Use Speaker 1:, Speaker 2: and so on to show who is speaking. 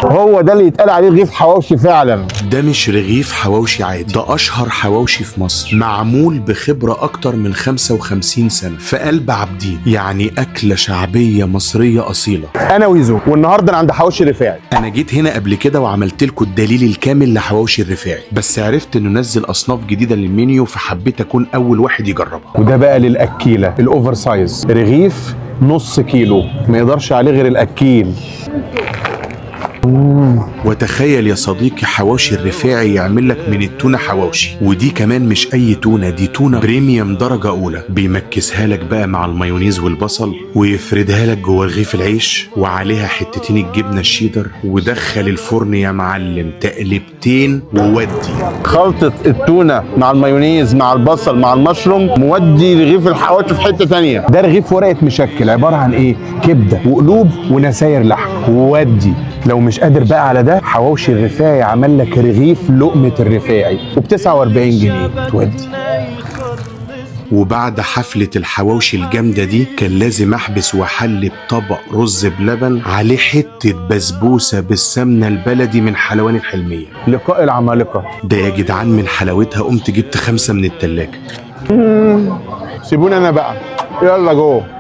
Speaker 1: هو ده اللي يتقال عليه رغيف حواوشي فعلا.
Speaker 2: ده مش رغيف حواوشي عادي، ده اشهر حواوشي في مصر، معمول بخبرة اكتر من 55 سنة في قلب عابدين، يعني اكلة شعبية مصرية اصيلة.
Speaker 1: انا ويزو، والنهارده انا عند حواوشي الرفاعي.
Speaker 2: انا جيت هنا قبل كده وعملت لكم الدليل الكامل لحواوشي الرفاعي، بس عرفت انه نزل اصناف جديدة للمنيو، فحبيت اكون اول واحد يجربها.
Speaker 1: وده بقى للاكيله الاوفر سايز، رغيف نص كيلو ما يقدرش عليه غير الاكيل.
Speaker 2: وتخيل يا صديقي حواوشي الرفاعي يعمل لك من التونة حواوشي، ودي كمان مش اي تونة، دي تونة بريميوم درجة اولى. بيمكسها لك بقى مع المايونيز والبصل، ويفردها لك جوه رغيف العيش، وعليها حتتين الجبنة الشيدر، ودخل الفرن يا معلم تقلبتين وودي.
Speaker 1: خلطه التونه مع المايونيز مع البصل مع المشروم مودي رغيف الحواوشي في حته تانية. ده رغيف ورقه مشكل عباره عن ايه؟ كبده وقلوب ونساير لحم وودي. لو مش قادر بقى على ده، حواوشي الرفاعي عمل لك رغيف لقمه الرفاعي وب49 جنيه تودي.
Speaker 2: وبعد حفلة الحواوشي الجامدة دي كان لازم احبس واحلي بطبق رز بلبن عليه حتة بسبوسة بالسمنة البلدي من حلوان الحلمية.
Speaker 1: لقاء العمالقه.
Speaker 2: ده يا جدعان من حلاوتها قمت جبت 5 من التلاجة.
Speaker 1: سيبوني انا بقى، يلا جوه.